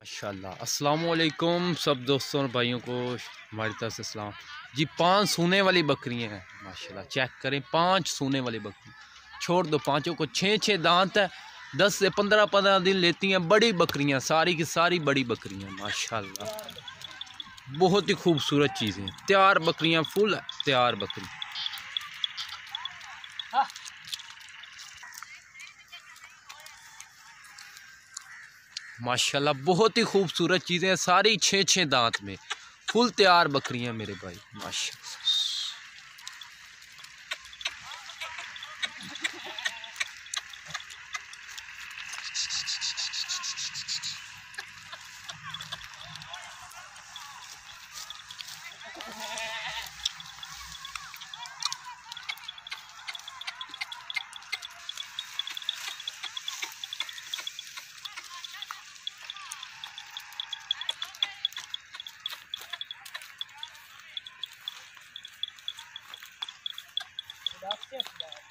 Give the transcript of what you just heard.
माशाल्लाह। अस्सलामुअलैकुम सब दोस्तों और भाइयों को हमारी तरफ से सलाम जी। 5 सूने वाली बकरियां हैं माशाल्लाह, चेक करें। 5 सूने वाली बकरी, छोड़ दो पाँचों को। 6-6 दांत है, 10 से 15-15 दिन लेती हैं। बड़ी बकरियां, सारी की सारी बड़ी बकरियां माशाल्लाह। बहुत ही खूबसूरत चीज़ें, तैयार बकरियां, फुल तैयार बकरी माशाल्लाह। बहुत ही खूबसूरत चीज़ें हैं, सारी 6-6 दांत में फुल तैयार बकरियां मेरे भाई माशाल्लाह। That's it.